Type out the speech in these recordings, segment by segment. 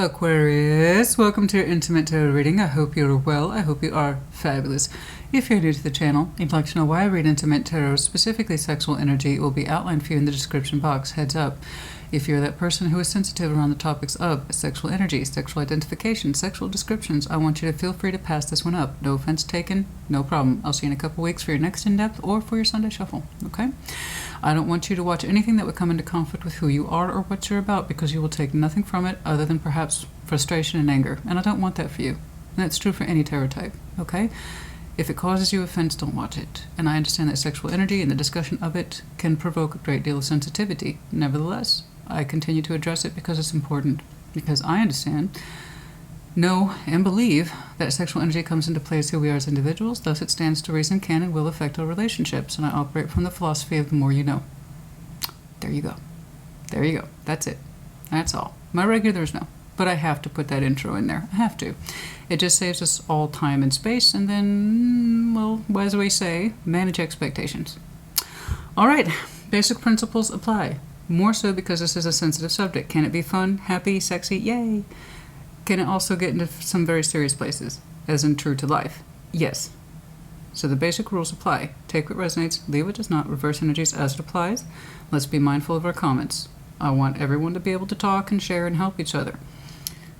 Aquarius, welcome to your intimate tarot reading. I hope you're well. I hope you are fabulous. If you're new to the channel, you'd like to know why I read intimate tarot, specifically sexual energy, it will be outlined for you in the description box. Heads up. If you're that person who is sensitive around the topics of sexual energy, sexual identification, sexual descriptions, I want you to feel free to pass this one up. No offense taken, no problem. I'll see you in a couple weeks for your next in-depth or for your Sunday shuffle, okay? I don't want you to watch anything that would come into conflict with who you are or what you're about, because you will take nothing from it other than perhaps frustration and anger, and I don't want that for you. And that's true for any tarot type, okay? If it causes you offense, don't watch it. And I understand that sexual energy and the discussion of it can provoke a great deal of sensitivity. Nevertheless, I continue to address it because it's important. Because I understand, know, and believe that sexual energy comes into play as who we are as individuals. Thus, it stands to reason can and will affect our relationships. And I operate from the philosophy of the more you know. There you go. There you go. That's it. That's all. My regulars know. But I have to put that intro in there. I have to. It just saves us all time and space. And then, well, as we say, manage expectations. All right. Basic principles apply. More so because this is a sensitive subject. Can it be fun, happy, sexy? Yay! Can it also get into some very serious places, as in true to life? Yes. So the basic rules apply. Take what resonates, leave what does not, reverse energies as it applies. Let's be mindful of our comments. I want everyone to be able to talk and share and help each other.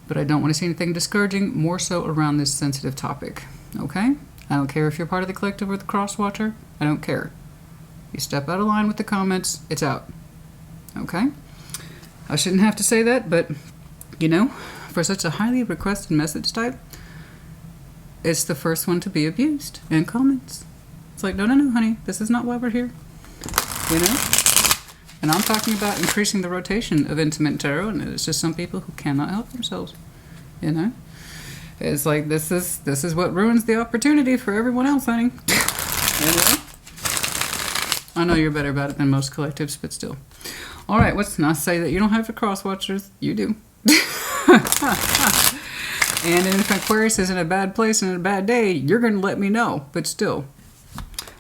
But I don't want to see anything discouraging, more so around this sensitive topic. Okay? I don't care if you're part of the collective or the cross-watcher. I don't care. You step out of line with the comments, it's out. Okay? I shouldn't have to say that, but, you know, for such a highly requested message type, it's the first one to be abused in comments. It's like, no, honey, this is not why we're here. You know? And I'm talking about increasing the rotation of intimate tarot, and it's just some people who cannot help themselves. You know? It's like, this is what ruins the opportunity for everyone else, honey. You know? I know you're better about it than most collectives, but still. All right, let's not say that you don't have the cross-watchers. You do. And if Aquarius is in a bad place and in a bad day, you're going to let me know. But still,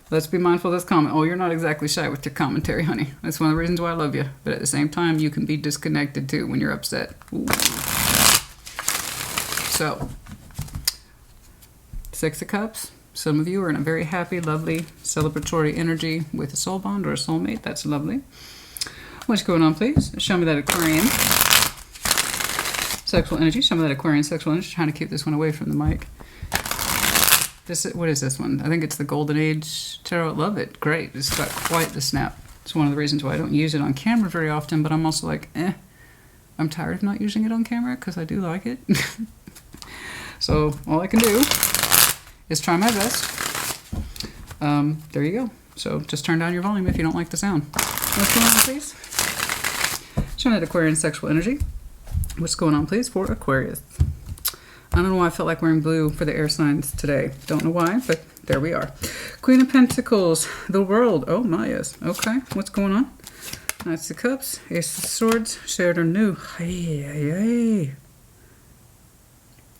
let's be mindful of this comment. Oh, you're not exactly shy with your commentary, honey. That's one of the reasons why I love you. But at the same time, you can be disconnected, too, when you're upset. Ooh. So, Six of Cups. Some of you are in a very happy, lovely, celebratory energy with a soul bond or a soulmate. That's lovely. What's going on, please? Show me that Aquarian sexual energy. Show me that Aquarian sexual energy. Trying to keep this one away from the mic. What is this one? I think it's the Golden Age Tarot. Love it. Great. It's got quite the snap. It's one of the reasons why I don't use it on camera very often, but I'm also like, I'm tired of not using it on camera because I do like it. So all I can do is try my best. There you go. So just turn down your volume if you don't like the sound. What's going on, please? Show me that Aquarian sexual energy. What's going on, please, for Aquarius? I don't know why I felt like wearing blue for the air signs today. Don't know why, but there we are. Queen of Pentacles, the World. Oh my, yes. Okay, what's going on? Knights of Cups, Ace of Swords, shared or new. Hey.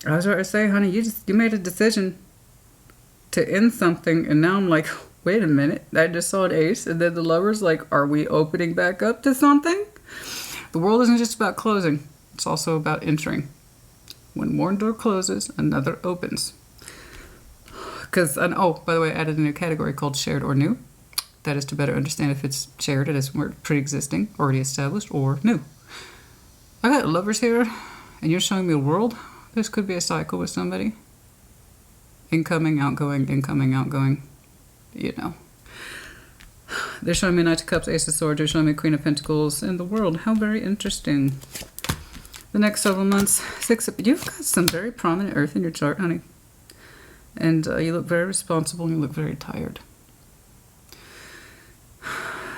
I was about to say, honey, you made a decision to end something, and now I'm like, wait a minute. I just saw an ace, and then the Lover's like, are we opening back up to something? The world isn't just about closing. It's also about entering. When one door closes, another opens. Because, oh, by the way, I added a new category called shared or new. That is to better understand if it's shared, it is pre-existing, already established, or new. I got Lovers here, and you're showing me a world. This could be a cycle with somebody. Incoming, outgoing, you know. They're showing me Knight of Cups, Ace of Swords. They're showing me Queen of Pentacles and the World. How very interesting. The next several months, you've got some very prominent Earth in your chart, honey. And you look very responsible and you look very tired.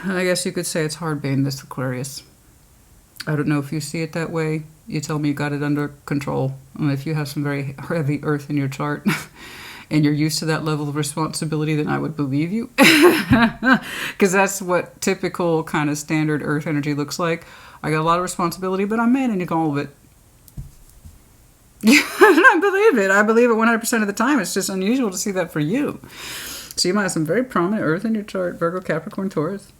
I guess you could say it's hard being this Aquarius. I don't know if you see it that way. You tell me you got it under control. And if you have some very heavy Earth in your chart and you're used to that level of responsibility, then I would believe you. Because that's what typical kind of standard Earth energy looks like. I got a lot of responsibility, but I'm managing all of it. I believe it. I believe it 100% of the time. It's just unusual to see that for you. So you might have some very prominent Earth in your chart. Virgo, Capricorn, Taurus.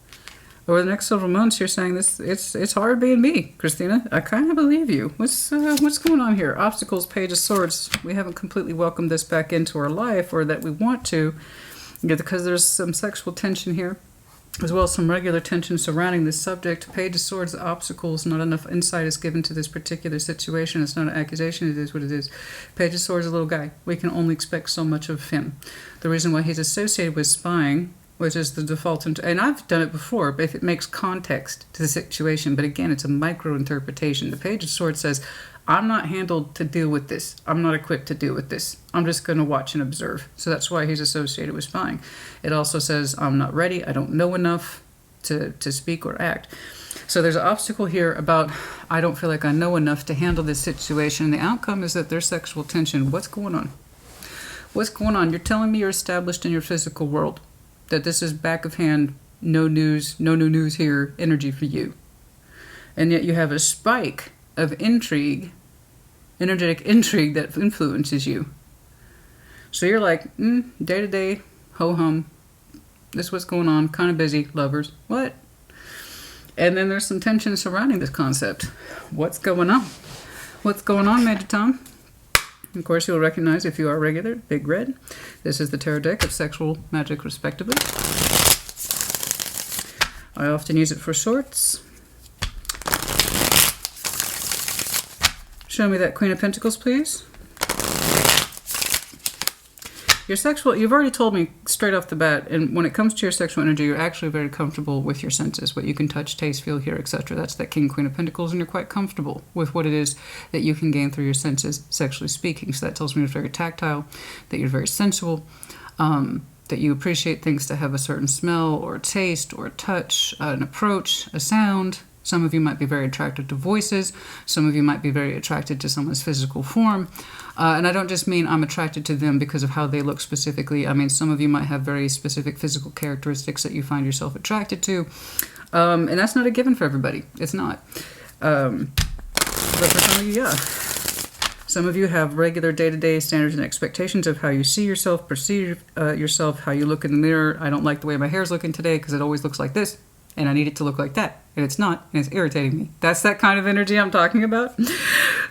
over the next several months, you're saying this. It's hard being me, Christina. I kind of believe you. What's going on here? Obstacles, Page of Swords. We haven't completely welcomed this back into our life, or that we want to, because there's some sexual tension here, as well as some regular tension surrounding this subject. Page of Swords, obstacles, not enough insight is given to this particular situation. It's not an accusation, it is what it is. Page of Swords, a little guy. We can only expect so much of him. The reason why he's associated with spying, which is the default, and I've done it before, but if it makes context to the situation, but again, it's a micro-interpretation. The Page of Swords says, I'm not handled to deal with this. I'm not equipped to deal with this. I'm just going to watch and observe. So that's why he's associated with spying. It also says, I'm not ready. I don't know enough to speak or act. So there's an obstacle here about, I don't feel like I know enough to handle this situation. And the outcome is that there's sexual tension. What's going on? What's going on? You're telling me you're established in your physical world, that this is back of hand, no news, no new news here, energy for you. And yet you have a spike of intrigue, energetic intrigue that influences you. So you're like, day to day, ho-hum, this is what's going on, kind of busy, lovers, what? And then there's some tension surrounding this concept. What's going on? What's going on, Major Tom? Of course, you'll recognize, if you are regular, Big Red. This is the tarot deck of sexual magic, respectively. I often use it for shorts. Show me that Queen of Pentacles, please. Your sexual, you've already told me straight off the bat, and when it comes to your sexual energy, you're actually very comfortable with your senses, what you can touch, taste, feel, hear, etc. That's that King, Queen of Pentacles, and you're quite comfortable with what it is that you can gain through your senses, sexually speaking. So that tells me you're very tactile, that you're very sensual, that you appreciate things to have a certain smell or taste or touch, an approach, a sound. Some of you might be very attracted to voices. Some of you might be very attracted to someone's physical form. And I don't just mean I'm attracted to them because of how they look specifically. I mean, some of you might have very specific physical characteristics that you find yourself attracted to. And that's not a given for everybody. It's not. But for some of you, yeah. Some of you have regular day-to-day standards and expectations of how you see yourself, perceive yourself, how you look in the mirror. I don't like the way my hair's looking today because it always looks like this. And I need it to look like that. And it's not. And it's irritating me. That's that kind of energy I'm talking about.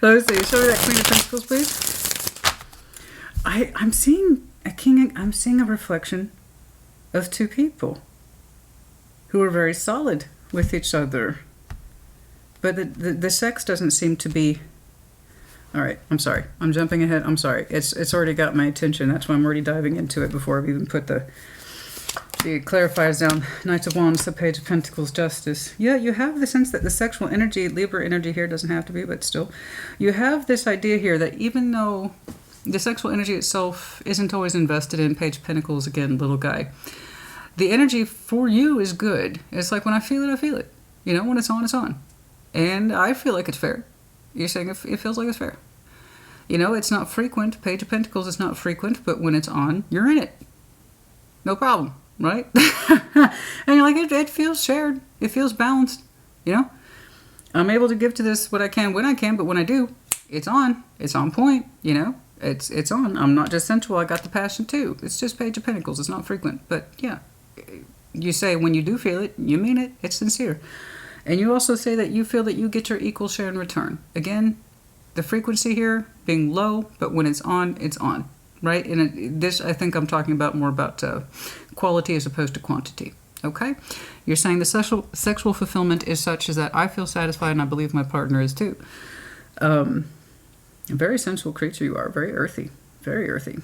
Let's see. Show me that Queen of Pentacles, please. I'm seeing a king. I'm seeing a reflection of two people who are very solid with each other. But the sex doesn't seem to be... All right. I'm sorry. I'm jumping ahead. I'm sorry. It's already got my attention. That's why I'm already diving into it before I've even put the clarifies down. Knights of Wands, the Page of Pentacles, Justice. Yeah, you have the sense that the sexual energy, Libra energy here, doesn't have to be, but still. You have this idea here that even though the sexual energy itself isn't always invested in, Page of Pentacles, again, little guy, the energy for you is good. It's like when I feel it, I feel it. You know, when it's on, it's on. And I feel like it's fair. You're saying it feels like it's fair. You know, it's not frequent. Page of Pentacles is not frequent, but when it's on, you're in it. No problem. Right? And you're like, it feels shared. It feels balanced. You know? I'm able to give to this what I can when I can, but when I do, it's on. It's on point. You know? It's on. I'm not just sensual. I got the passion too. It's just Page of Pentacles. It's not frequent. But yeah. You say when you do feel it, you mean it. It's sincere. And you also say that you feel that you get your equal share in return. Again, the frequency here being low, but when it's on, it's on. Right? And this, I think I'm talking about more about quality as opposed to quantity. Okay? You're saying the sexual fulfillment is such as that I feel satisfied and I believe my partner is too. A very sensual creature you are. Very earthy. Very earthy.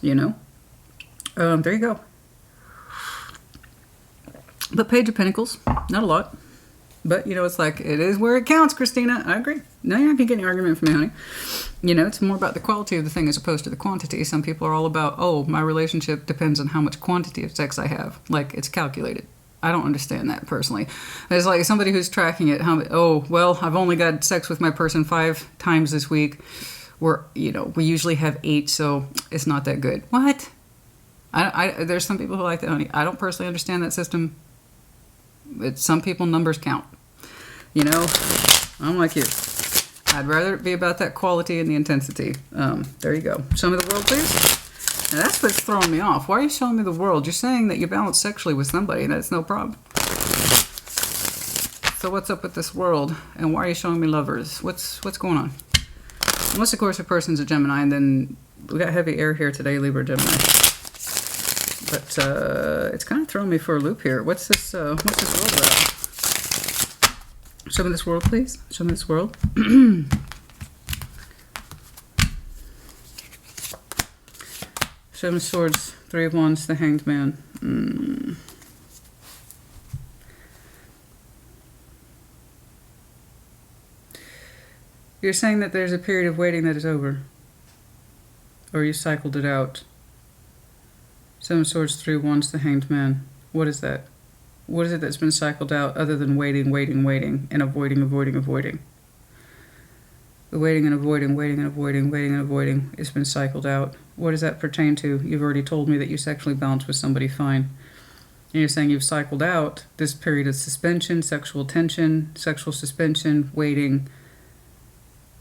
You know? There you go. But Page of Pentacles, not a lot. But, you know, it's like, it is where it counts, Christina. I agree. No, you're not going to get any argument from me, honey. You know, it's more about the quality of the thing as opposed to the quantity. Some people are all about, oh, my relationship depends on how much quantity of sex I have. Like, it's calculated. I don't understand that, personally. It's like somebody who's tracking it. Oh, well, I've only got sex with my person 5 times this week. We usually have 8, so it's not that good. What? There's some people who like that, honey. I don't personally understand that system. Some people, numbers count. You know, I'm like you. I'd rather it be about that quality and the intensity. There you go. Show me the world, please. Now that's what's throwing me off. Why are you showing me the world? You're saying that you balance sexually with somebody, and that's no problem. So what's up with this world? And why are you showing me lovers? What's going on? Unless, of course, a person's a Gemini, and then we got heavy air here today, Libra, Gemini. But it's kind of throwing me for a loop here. What's this world about? Show me this world, please. Show me this world. Seven of Swords, Three of Wands, the Hanged Man. You're saying that there's a period of waiting that is over. Or you cycled it out. Seven of Swords, Three of Wands, the Hanged Man. What is that? What is it that's been cycled out other than waiting, waiting, waiting, and avoiding, avoiding, avoiding? The waiting and avoiding, waiting and avoiding, waiting and avoiding, it's been cycled out. What does that pertain to? You've already told me that you sexually balance with somebody fine. And you're saying you've cycled out this period of suspension, sexual tension, sexual suspension, waiting,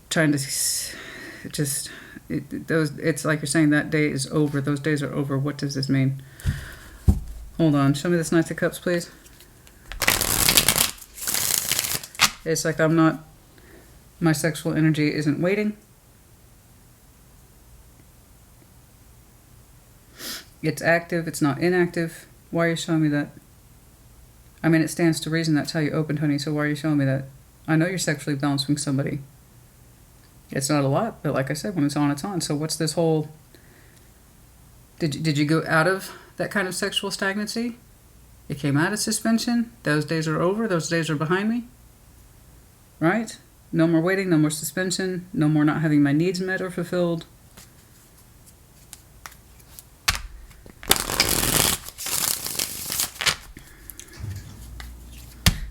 trying to just... It's like you're saying that day is over. Those days are over. What does this mean? Hold on. Show me this Knight of Cups, please. It's like I'm not... My sexual energy isn't waiting. It's active. It's not inactive. Why are you showing me that? I mean, it stands to reason that's how you opened, honey, so why are you showing me that? I know you're sexually balancing somebody. It's not a lot, but like I said, when it's on, it's on. So what's this whole... Did you go out of that kind of sexual stagnancy? It came out of suspension. Those days are over. Those days are behind me. Right? No more waiting, no more suspension, no more not having my needs met or fulfilled.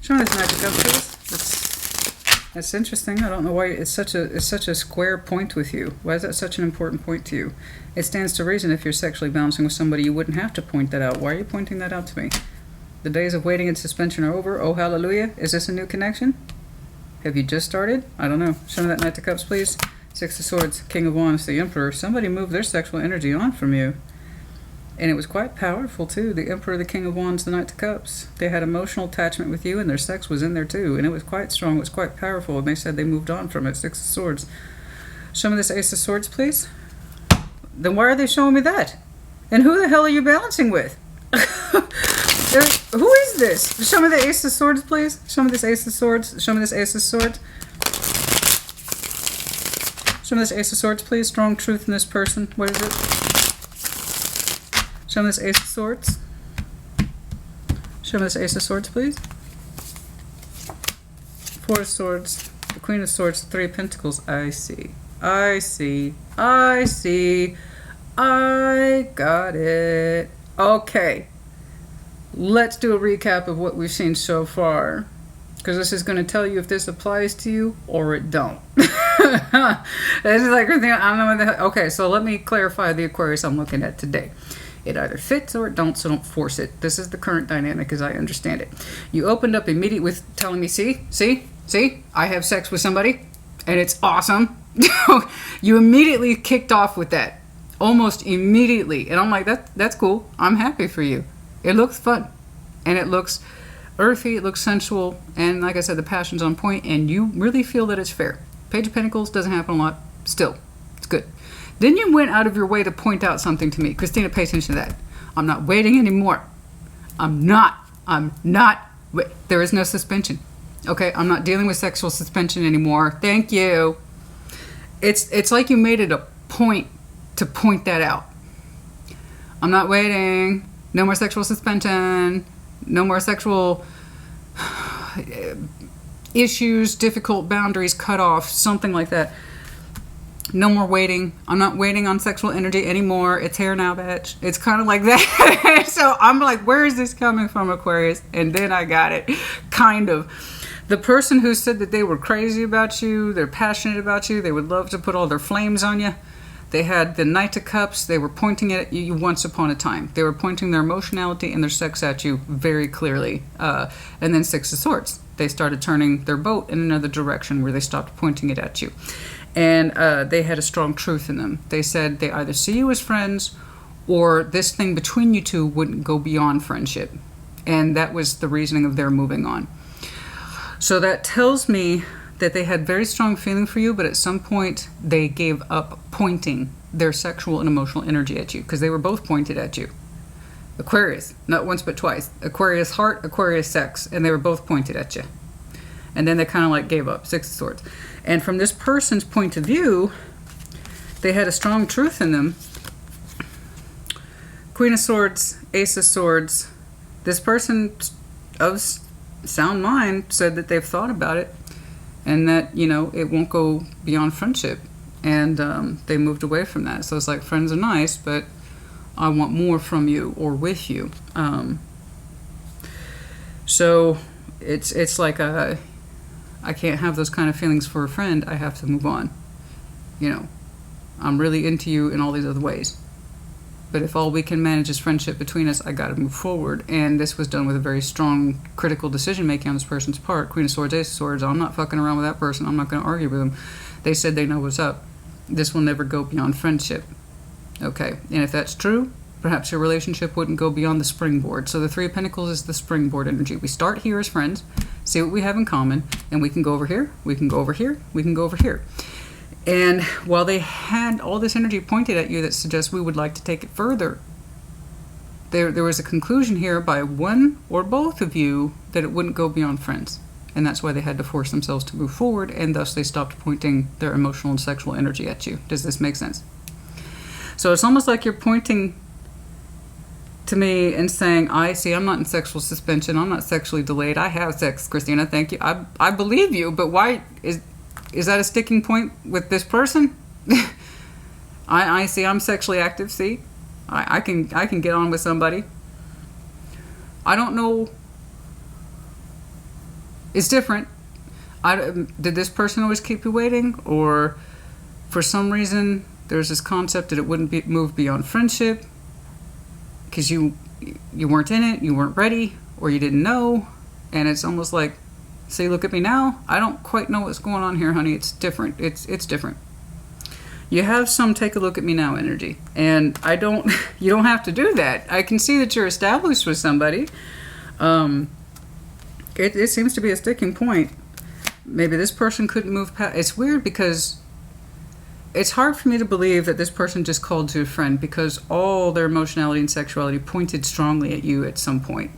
Show me this Magic Cup, please. That's interesting. I don't know why it's such a square point with you. Why is that such an important point to you? It stands to reason if you're sexually balancing with somebody, you wouldn't have to point that out. Why are you pointing that out to me? The days of waiting and suspension are over. Oh, hallelujah. Is this a new connection? Have you just started? I don't know. Show me that Knight of Cups, please. Six of Swords, King of Wands, the Emperor. Somebody moved their sexual energy on from you. And it was quite powerful, too. The Emperor, the King of Wands, the Knight of Cups. They had emotional attachment with you, and their sex was in there, too. And it was quite strong. It was quite powerful. And they said they moved on from it. Six of Swords. Show me this Ace of Swords, please. Then why are they showing me that? And who the hell are you balancing with? Who is this? Show me the Ace of Swords, please. Show me this Ace of Swords. Show me this Ace of Swords. Show me this Ace of Swords, please. Strong truth in this person. What is it? Show me this Ace of Swords. Show me this Ace of Swords, please. Four of Swords. The Queen of Swords. Three of Pentacles. I see. I see. I see. I got it. Okay. Let's do a recap of what we've seen so far, because this is going to tell you if this applies to you or it don't. This is like everything. I don't know what the hell. Okay, so let me clarify the Aquarius I'm looking at today. It either fits or it don't, so don't force it. This is the current dynamic as I understand it. You opened up immediately with telling me, see, I have sex with somebody, and it's awesome. You immediately kicked off with that, almost immediately, and I'm like, that's cool. I'm happy for you. It looks fun, and it looks earthy, it looks sensual, and like I said, the passion's on point, and you really feel that it's fair. Page of Pentacles doesn't happen a lot. Still, it's good. Then you went out of your way to point out something to me. Christina, pay attention to that. I'm not waiting anymore. I'm not. There is no suspension. Okay, I'm not dealing with sexual suspension anymore. Thank you. It's like you made it a point to point that out. I'm not waiting. No more sexual suspension. No more sexual issues, difficult boundaries, cut off, something like that. No more waiting. I'm not waiting on sexual energy anymore. It's here now, bitch. It's kind of like that. So I'm like, where is this coming from, Aquarius? And then I got it. Kind of. The person who said that they were crazy about you, they're passionate about you, they would love to put all their flames on you. They had the Knight of Cups. They were pointing at you once upon a time. They were pointing their emotionality and their sex at you very clearly. And then Six of Swords. They started turning their boat in another direction where they stopped pointing it at you. And they had a strong truth in them. They said they either see you as friends or this thing between you two wouldn't go beyond friendship. And that was the reasoning of their moving on. So that tells me that they had very strong feeling for you, but at some point they gave up pointing their sexual and emotional energy at you, because they were both pointed at you. Aquarius, not once but twice. Aquarius heart, Aquarius sex, and they were both pointed at you. And then they kind of like gave up. Six of Swords. And from this person's point of view, they had a strong truth in them. Queen of Swords, Ace of Swords. This person of sound mind said that they've thought about it, and that, you know, it won't go beyond friendship. And they moved away from that. So it's like, friends are nice, but I want more from you or with you. So it's like I can't have those kind of feelings for a friend. I have to move on. You know, I'm really into you in all these other ways. But if all we can manage is friendship between us, I got to move forward. And this was done with a very strong, critical decision-making on this person's part. Queen of Swords, Ace of Swords. I'm not fucking around with that person. I'm not going to argue with them. They said they know what's up. This will never go beyond friendship. Okay, and if that's true, perhaps your relationship wouldn't go beyond the springboard. So the Three of Pentacles is the springboard energy. We start here as friends, see what we have in common, and we can go over here, we can go over here, we can go over here. And while they had all this energy pointed at you that suggests we would like to take it further, there was a conclusion here by one or both of you that it wouldn't go beyond friends. And that's why they had to force themselves to move forward, and thus they stopped pointing their emotional and sexual energy at you. Does this make sense? So it's almost like you're pointing to me and saying, I'm not in sexual suspension. I'm not sexually delayed. I have sex, Christina. Thank you. I believe you, but why is that a sticking point with this person? I see I'm sexually active. See, I can get on with somebody. I don't know. It's different. Did this person always keep you waiting, or for some reason there's this concept that it wouldn't move beyond friendship because you weren't in it, you weren't ready, or you didn't know, and it's almost like, see, look at me now. I don't quite know what's going on here, honey. It's different. It's different. You have some take a look at me now energy, and you don't have to do that. I can see that you're established with somebody. It seems to be a sticking point. Maybe this person couldn't move past. It's weird because it's hard for me to believe that this person just called to a friend, because all their emotionality and sexuality pointed strongly at you at some point.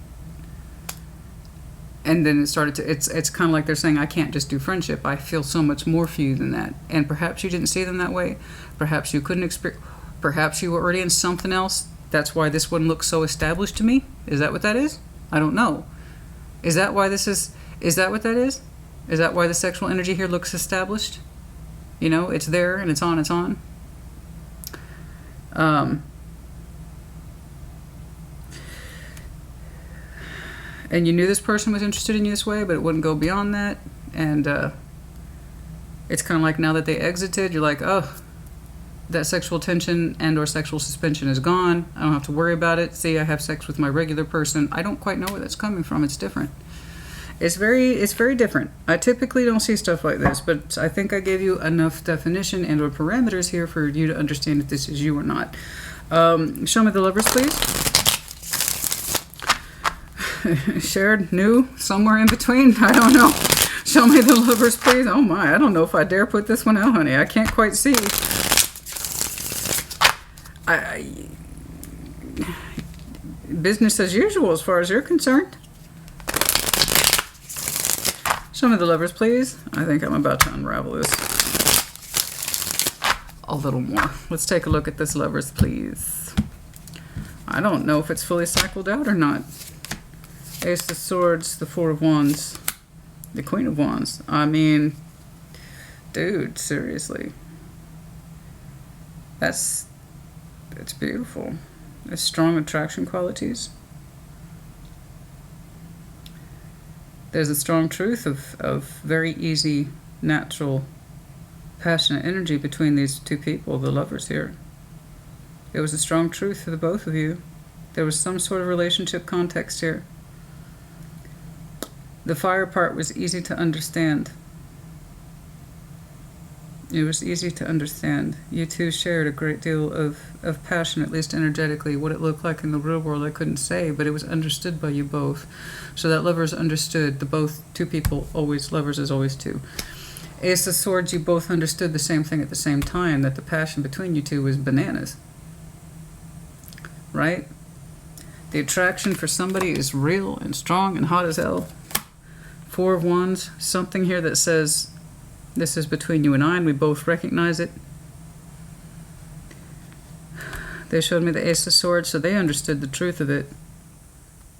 And then it started to, it's kind of like they're saying, I can't just do friendship. I feel so much more for you than that. And perhaps you didn't see them that way. Perhaps you couldn't experience, perhaps you were already in something else. That's why this one looks so established to me. Is that what that is? I don't know. Is that why this is that what that is? Is that why the sexual energy here looks established? You know, it's there and it's on, it's on. And you knew this person was interested in you this way, but it wouldn't go beyond that. And it's kind of like now that they exited, you're like, oh, that sexual tension and or sexual suspension is gone. I don't have to worry about it. See, I have sex with my regular person. I don't quite know where that's coming from. It's different. It's very different. I typically don't see stuff like this, but I think I gave you enough definition and or parameters here for you to understand if this is you or not. Show me the Lovers, please. Shared, new, somewhere in between. I don't know. Show me the Lovers, please. Oh my, I don't know if I dare put this one out, honey. I can't quite see. Business as usual as far as you're concerned. Show me the Lovers, please. I think I'm about to unravel this a little more. Let's take a look at this Lovers, please. I don't know if it's fully cycled out or not. Ace of Swords, the Four of Wands, the Queen of Wands. I mean, dude, seriously. It's beautiful. There's strong attraction qualities. There's a strong truth of very easy, natural, passionate energy between these two people, the Lovers here. It was a strong truth for the both of you. There was some sort of relationship context here. The fire part was easy to understand. It was easy to understand. You two shared a great deal of passion, at least energetically. What it looked like in the real world, I couldn't say, but it was understood by you both. So that lovers understood. The both two people, always, lovers is always two. Ace of Swords, you both understood the same thing at the same time, that the passion between you two was bananas. Right? The attraction for somebody is real and strong and hot as hell. Four of Wands, something here that says this is between you and I, and we both recognize it. They showed me the Ace of Swords, so they understood the truth of it.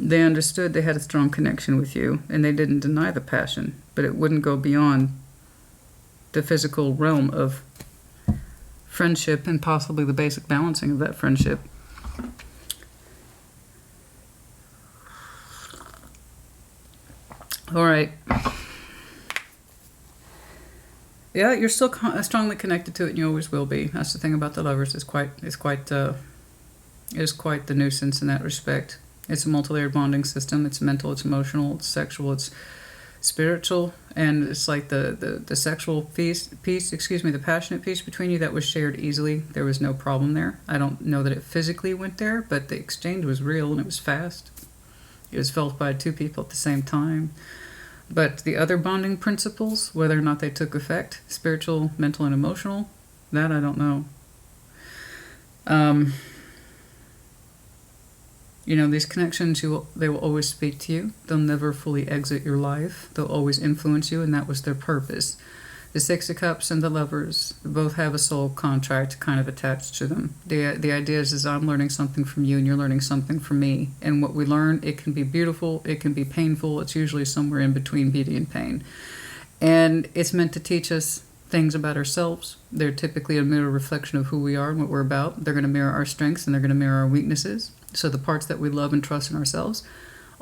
They understood they had a strong connection with you, and they didn't deny the passion, but it wouldn't go beyond the physical realm of friendship and possibly the basic balancing of that friendship. All right. Yeah, you're still strongly connected to it, and you always will be. That's the thing about the lovers. It's quite the nuisance in that respect. It's a multi-layered bonding system. It's mental, it's emotional, it's sexual, it's spiritual, and it's like the sexual piece, the passionate piece between you that was shared easily. There was no problem there. I don't know that it physically went there, but the exchange was real and it was fast. It was felt by two people at the same time. But the other bonding principles, whether or not they took effect, spiritual, mental, and emotional, that I don't know. These connections, they will always speak to you. They'll never fully exit your life. They'll always influence you, and that was their purpose. The Six of Cups and the Lovers both have a soul contract kind of attached to them. The idea is I'm learning something from you, and you're learning something from me. And what we learn, it can be beautiful, it can be painful. It's usually somewhere in between beauty and pain. And it's meant to teach us things about ourselves. They're typically a mirror reflection of who we are and what we're about. They're going to mirror our strengths, and they're going to mirror our weaknesses. So the parts that we love and trust in ourselves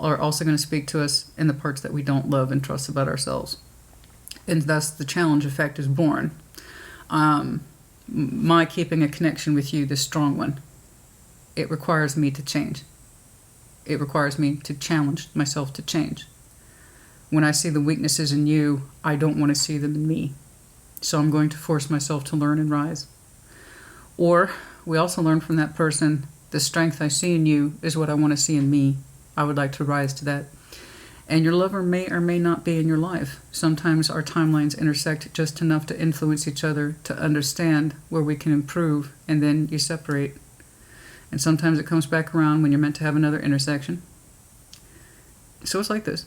are also going to speak to us in the parts that we don't love and trust about ourselves. And thus the challenge effect is born. My keeping a connection with you, the strong one, it requires me to change. It requires me to challenge myself to change. When I see the weaknesses in you, I don't want to see them in me. So I'm going to force myself to learn and rise. Or we also learn from that person, the strength I see in you is what I want to see in me. I would like to rise to that. And your lover may or may not be in your life. Sometimes our timelines intersect just enough to influence each other, to understand where we can improve, and then you separate. And sometimes it comes back around when you're meant to have another intersection. So it's like this.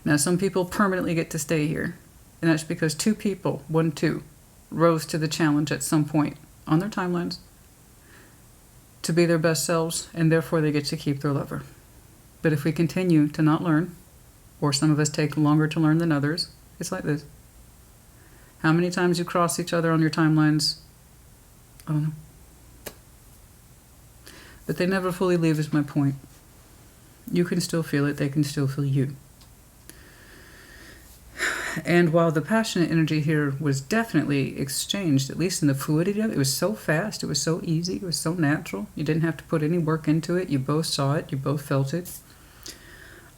Now, some people permanently get to stay here, and that's because two people, 1, 2, rose to the challenge at some point on their timelines to be their best selves, and therefore they get to keep their lover. But if we continue to not learn, or some of us take longer to learn than others, it's like this. How many times you cross each other on your timelines? I don't know. But they never fully leave is my point. You can still feel it, they can still feel you. And while the passionate energy here was definitely exchanged, at least in the fluidity of it, it was so fast, it was so easy, it was so natural. You didn't have to put any work into it. You both saw it, you both felt it.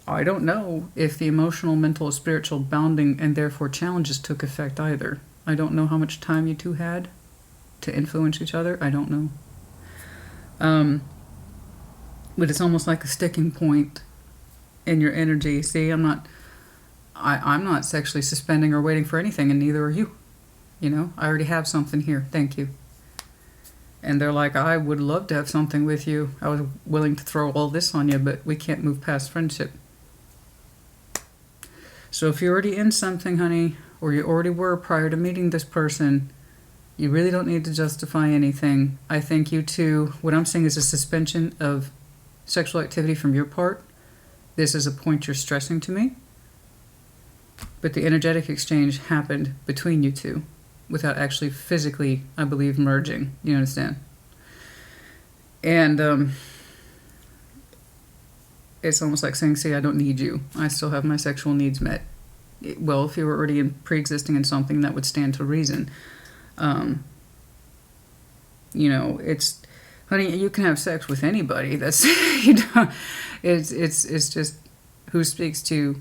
I don't know if the emotional, mental, spiritual bounding and therefore challenges took effect either. I don't know how much time you two had to influence each other. I don't know. But it's almost like a sticking point in your energy. See, I'm not sexually suspending or waiting for anything, and neither are you. I already have something here. Thank you. And they're like, I would love to have something with you. I was willing to throw all this on you, but we can't move past friendship. So if you're already in something, honey, or you already were prior to meeting this person, you really don't need to justify anything. I think you two, what I'm saying is a suspension of sexual activity from your part. This is a point you're stressing to me. But the energetic exchange happened between you two without actually physically, I believe, merging. You understand? And it's almost like saying, see, I don't need you. I still have my sexual needs met. Well, if you were already pre-existing in something, that would stand to reason. It's, honey, you can have sex with anybody. That's, it's just who speaks to,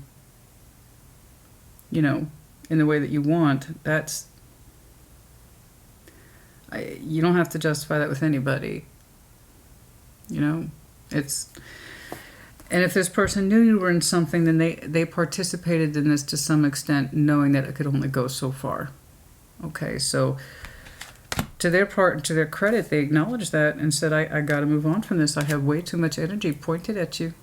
in the way that you want. That's You don't have to justify that with anybody. You know, it's... And if this person knew you were in something, then they participated in this to some extent, knowing that it could only go so far. Okay, so to their part, to their credit, they acknowledged that and said, I got to move on from this. I have way too much energy pointed at you.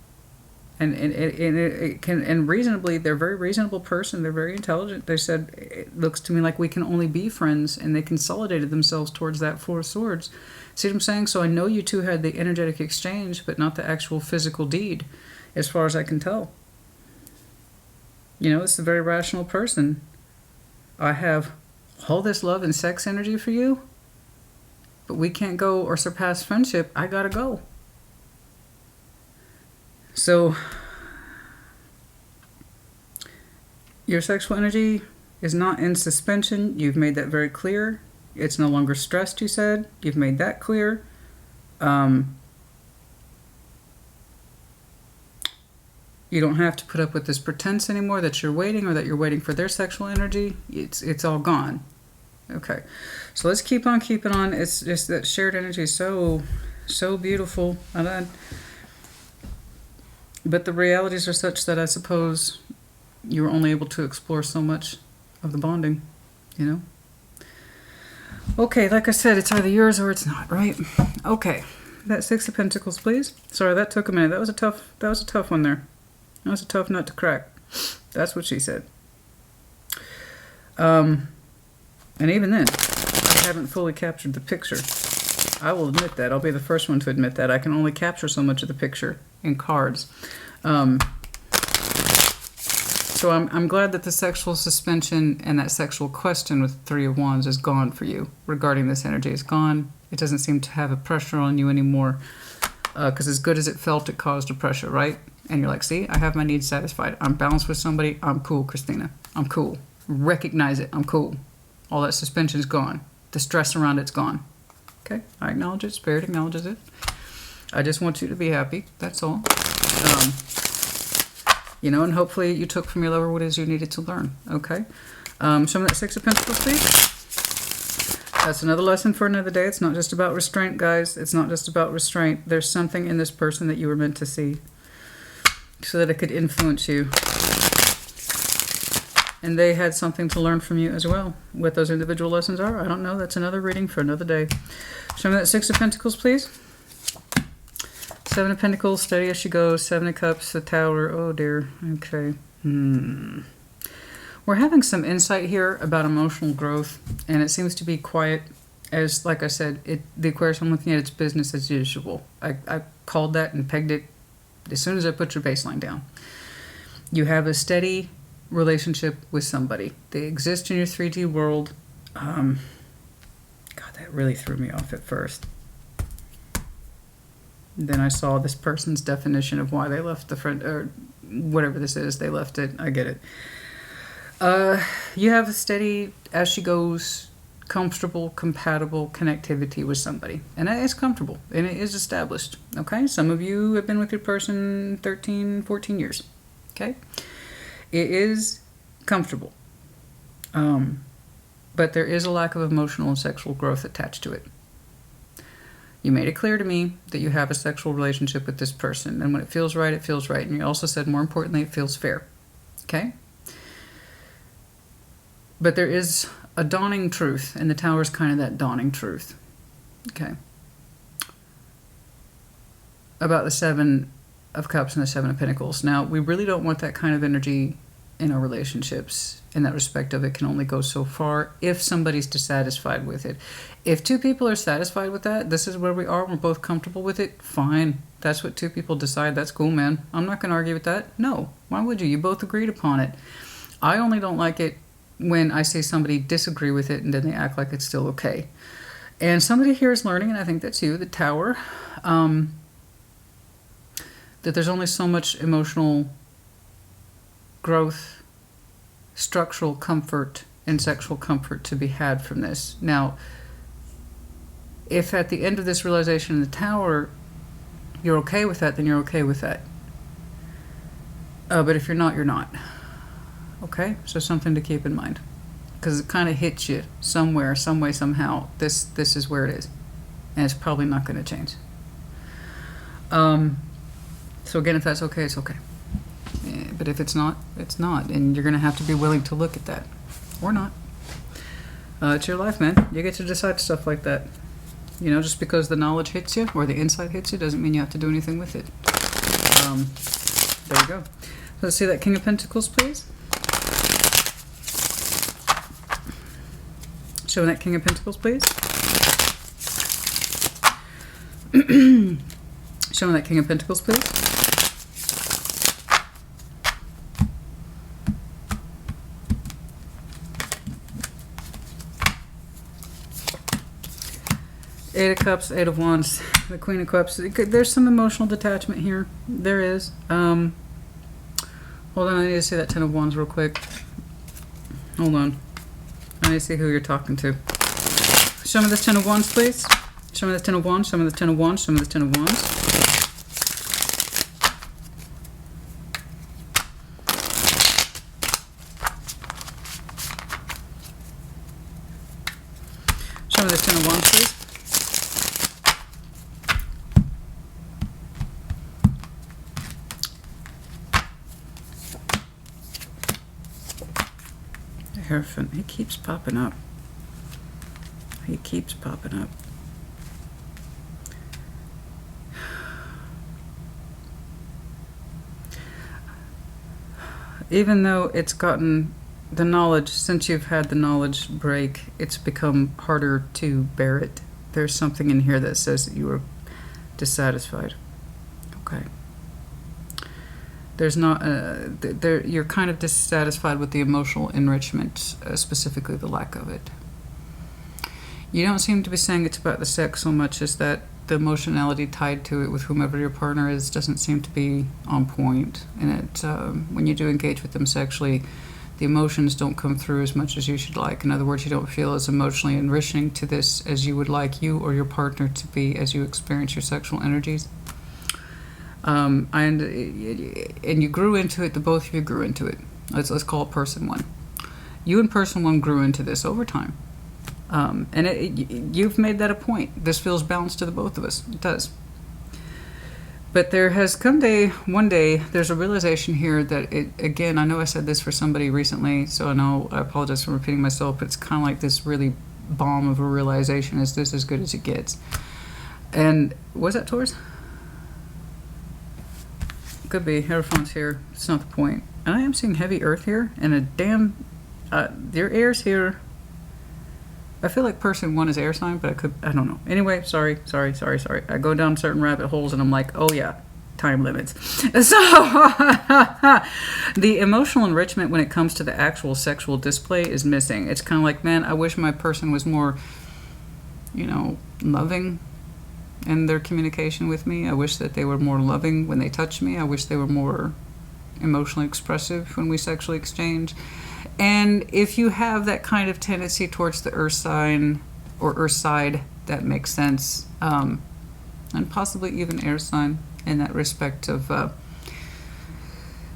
And reasonably, they're a very reasonable person. They're very intelligent. They said, it looks to me like we can only be friends, and they consolidated themselves towards that Four of Swords. See what I'm saying? So I know you two had the energetic exchange, but not the actual physical deed, as far as I can tell. You know, it's a very rational person. I have all this love and sex energy for you, but we can't go or surpass friendship. I gotta go. So, your sexual energy is not in suspension. You've made that very clear. It's no longer stressed, you said. You've made that clear. You don't have to put up with this pretense anymore that you're waiting or that you're waiting for their sexual energy. It's all gone. Okay. So let's keep on keeping on. It's just that shared energy is so beautiful. But the realities are such that I suppose you were only able to explore so much of the bonding, you know? Okay, like I said, it's either yours or it's not, right? Okay. That Six of Pentacles, please. Sorry, that took a minute. That was a tough one there. That was a tough nut to crack. That's what she said. And even then, I haven't fully captured the picture. I will admit that. I'll be the first one to admit that. I can only capture so much of the picture in cards. So I'm glad that the sexual suspension and that sexual question with Three of Wands is gone for you regarding this energy. It's gone. It doesn't seem to have a pressure on you anymore. Because as good as it felt, it caused a pressure, right? And you're like, see, I have my needs satisfied. I'm balanced with somebody. I'm cool, Christina. I'm cool. Recognize it. I'm cool. All that suspension's gone. The stress around it's gone. Okay, I acknowledge it. Spirit acknowledges it. I just want you to be happy. That's all. You know, and hopefully you took from your lover what it is you needed to learn. Okay. Show me that Six of Pentacles, please. That's another lesson for another day. It's not just about restraint, guys. It's not just about restraint. There's something in this person that you were meant to see so that it could influence you. And they had something to learn from you as well. What those individual lessons are, I don't know. That's another reading for another day. Show me that Six of Pentacles, please. Seven of Pentacles, steady as she goes. Seven of Cups, the Tower. Oh, dear. Okay. We're having some insight here about emotional growth, and it seems to be quiet. As, like I said, the Aquarius I'm looking at, it's business as usual. I called that and pegged it as soon as I put your baseline down. You have a steady relationship with somebody. They exist in your 3D world. God, that really threw me off at first. Then I saw this person's definition of why they left the friend, or whatever this is, they left it. I get it. You have a steady, as she goes, comfortable, compatible connectivity with somebody. And that is comfortable, and it is established. Okay? Some of you have been with your person 13, 14 years. Okay? It is comfortable. But there is a lack of emotional and sexual growth attached to it. You made it clear to me that you have a sexual relationship with this person. And when it feels right, it feels right. And you also said, more importantly, it feels fair. Okay? But there is a dawning truth, and the Tower is kind of that dawning truth. Okay? About the Seven of Cups and the Seven of Pentacles. Now, we really don't want that kind of energy in our relationships. In that respect of it can only go so far if somebody's dissatisfied with it. If two people are satisfied with that, this is where we are, we're both comfortable with it, fine. That's what two people decide. That's cool, man. I'm not going to argue with that. No. Why would you? You both agreed upon it. I only don't like it when I see somebody disagree with it and then they act like it's still okay. And somebody here is learning, and I think that's you, the Tower, that there's only so much emotional growth, structural comfort, and sexual comfort to be had from this. Now, if at the end of this realization in the Tower, you're okay with that, then you're okay with that. But if you're not, you're not. Okay? So something to keep in mind. because it kind of hits you somewhere, some way, somehow. This is where it is, and it's probably not going to change. So again, if that's okay, it's okay. Yeah, but if it's not, it's not, and you're going to have to be willing to look at that, or not. It's your life, man. You get to decide stuff like that. You know, just because the knowledge hits you or the insight hits you doesn't mean you have to do anything with it. There you go. Let's see that King of Pentacles, please. Show that King of Pentacles, please. Show that King of Pentacles, please. Eight of Cups, Eight of Wands, the Queen of Cups. There's some emotional detachment here. There is. Hold on, I need to see that Ten of Wands real quick. Hold on. I need to see who you're talking to. Show me this Ten of Wands, please. Show me this Ten of Wands, show me this Ten of Wands, show me this Ten of Wands. Show me this Ten of Wands, please. Hierophant, he keeps popping up. He keeps popping up. Even though it's gotten the knowledge, since you've had the knowledge break, it's become harder to bear it. There's something in here that says that you were dissatisfied. Okay. There's not you're kind of dissatisfied with the emotional enrichment, specifically the lack of it. You don't seem to be saying it's about the sex so much as that the emotionality tied to it with whomever your partner is doesn't seem to be on point. And it, when you do engage with them sexually, the emotions don't come through as much as you should like. In other words, you don't feel as emotionally enriching to this as you would like you or your partner to be as you experience your sexual energies. And you grew into it, the both of you grew into it. Let's call it person one. You and person one grew into this over time. And you've made that a point. This feels balanced to the both of us. It does. But there has come one day, there's a realization here that again, I know I said this for somebody recently, so I apologize for repeating myself, but it's kind of like this really bomb of a realization. Is this as good as it gets? And was that Taurus? Could be. Hierophant's here. It's not the point. And I am seeing heavy earth here, and a damn... your air's here. I feel like person one is air sign, but I don't know. Anyway, sorry. I go down certain rabbit holes, and I'm like, oh yeah, time limits. So, the emotional enrichment when it comes to the actual sexual display is missing. It's kind of like, man, I wish my person was more, loving in their communication with me. I wish that they were more loving when they touch me. I wish they were more emotionally expressive when we sexually exchange. And if you have that kind of tendency towards the earth sign or earth side, that makes sense. And possibly even air sign in that respect of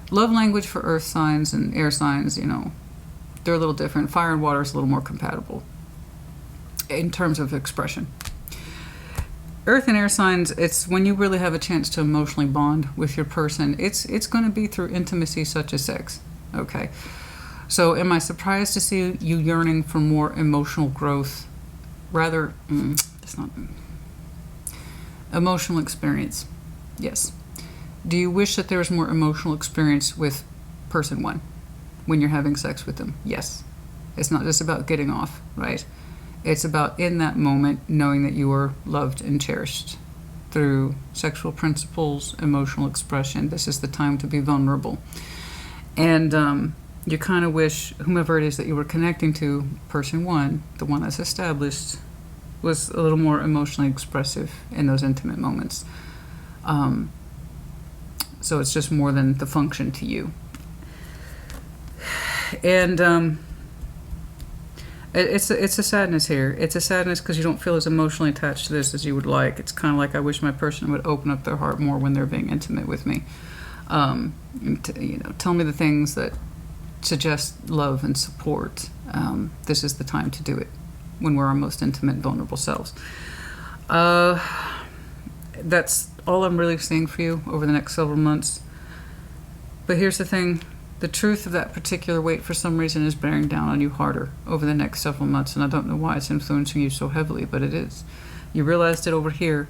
love language for earth signs and air signs, they're a little different. Fire and water is a little more compatible in terms of expression. Earth and air signs, it's when you really have a chance to emotionally bond with your person. It's going to be through intimacy such as sex. Okay. So am I surprised to see you yearning for more emotional growth? Rather, it's not emotional experience. Yes. Do you wish that there was more emotional experience with person one when you're having sex with them? Yes. It's not just about getting off, right? It's about in that moment knowing that you are loved and cherished through sexual principles, emotional expression. This is the time to be vulnerable. And you kind of wish whomever it is that you were connecting to, person one, the one that's established, was a little more emotionally expressive in those intimate moments. So it's just more than the function to you. And it's a sadness here. It's a sadness because you don't feel as emotionally attached to this as you would like. It's kind of like I wish my person would open up their heart more when they're being intimate with me. Tell me the things that suggest love and support, this is the time to do it, when we're our most intimate, vulnerable selves. That's all I'm really seeing for you over the next several months. But here's the thing. The truth of that particular weight, for some reason, is bearing down on you harder over the next several months. And I don't know why it's influencing you so heavily, but it is. You realized it over here.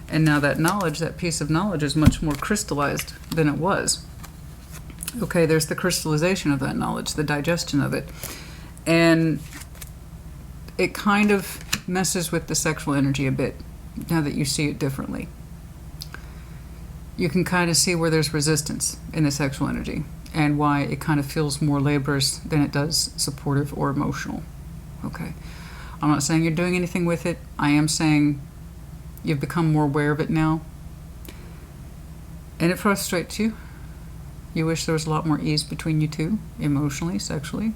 And now that knowledge, that piece of knowledge, is much more crystallized than it was. Okay, there's the crystallization of that knowledge, the digestion of it. And it kind of messes with the sexual energy a bit, now that you see it differently. You can kind of see where there's resistance in the sexual energy and why it kind of feels more laborious than it does supportive or emotional. Okay. I'm not saying you're doing anything with it. I am saying you've become more aware of it now. And it frustrates you. You wish there was a lot more ease between you two, emotionally, sexually.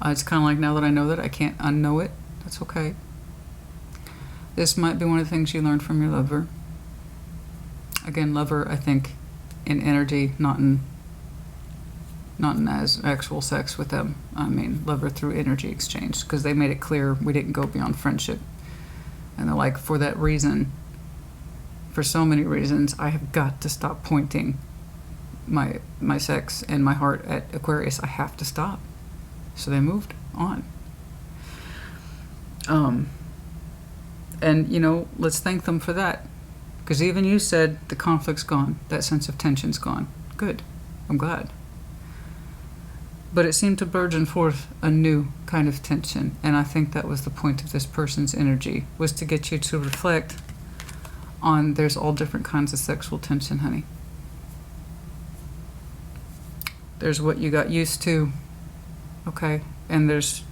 It's kind of like, now that I know that, I can't unknow it. That's okay. This might be one of the things you learned from your lover. Again, lover, I think, in energy, not in as actual sex with them. I mean, lover through energy exchange, because they made it clear we didn't go beyond friendship. And they're like, for that reason, for so many reasons, I have got to stop pointing my sex and my heart at Aquarius. I have to stop. So they moved on. And, you know, let's thank them for that. Because even you said the conflict's gone. That sense of tension's gone. Good. I'm glad. But it seemed to burgeon forth a new kind of tension. And I think that was the point of this person's energy, was to get you to reflect on there's all different kinds of sexual tension, honey. There's what you got used to, okay? And there's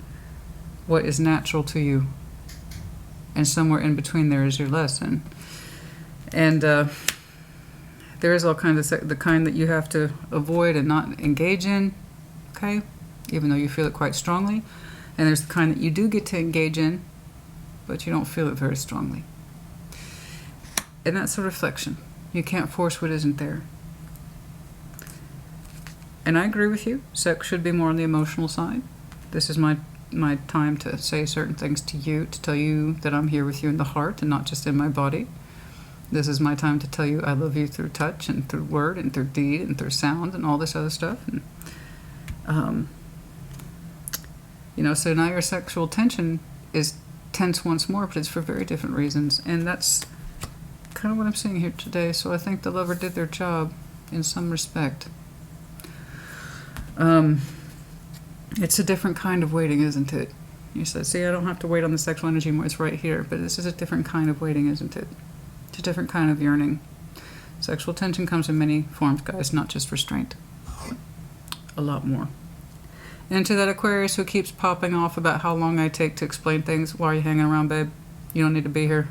what is natural to you. And somewhere in between there is your lesson. And there is all kinds of the kind that you have to avoid and not engage in, okay? Even though you feel it quite strongly. And there's the kind that you do get to engage in, but you don't feel it very strongly. And that's a reflection. You can't force what isn't there. And I agree with you. Sex should be more on the emotional side. This is my time to say certain things to you, to tell you that I'm here with you in the heart and not just in my body. This is my time to tell you I love you through touch and through word and through deed and through sound and all this other stuff. And, you know, so now your sexual tension is tense once more, but it's for very different reasons. And that's kind of what I'm seeing here today. So I think the lover did their job in some respect. It's a different kind of waiting, isn't it? You said, see, I don't have to wait on the sexual energy more, it's right here. But this is a different kind of waiting, isn't it? It's a different kind of yearning. Sexual tension comes in many forms, guys, not just restraint. A lot more. And to that Aquarius who keeps popping off about how long I take to explain things, why are you hanging around, babe? You don't need to be here.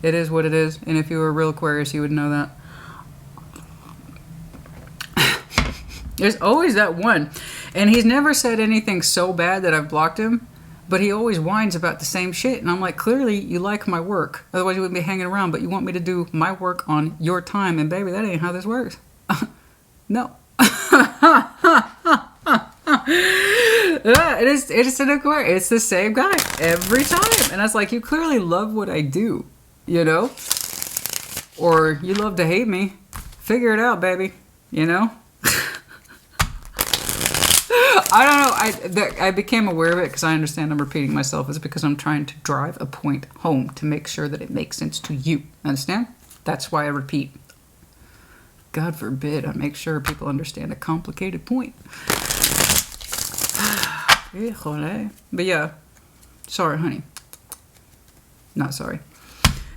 It is what it is. And if you were a real Aquarius, you would know that. There's always that one. And he's never said anything so bad that I've blocked him, but he always whines about the same shit. And I'm like, clearly you like my work. Otherwise you wouldn't be hanging around, but you want me to do my work on your time. And baby, that ain't how this works. No. It's an Aquarius. It's the same guy every time. And I was like, you clearly love what I do, you know? Or you love to hate me. Figure it out, baby. You know? I don't know. I became aware of it because I understand I'm repeating myself. It's because I'm trying to drive a point home to make sure that it makes sense to you. Understand? That's why I repeat. God forbid I make sure people understand a complicated point. But yeah. Sorry, honey. Not sorry.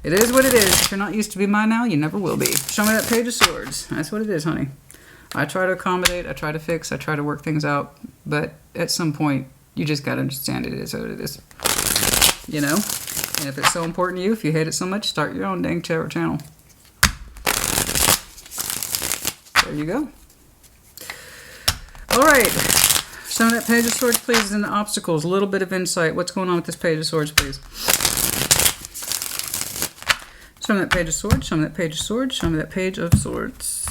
It is what it is. If you're not used to be mine now, you never will be. Show me that Page of Swords. That's what it is, honey. I try to accommodate, I try to fix, I try to work things out, but at some point, you just gotta understand it is what it is. You know? And if it's so important to you, if you hate it so much, start your own dang tarot channel. There you go. Alright. Show me that Page of Swords, please, and the obstacles. A little bit of insight. What's going on with this Page of Swords, please? Show me that Page of Swords, show me that Page of Swords, show me that Page of Swords.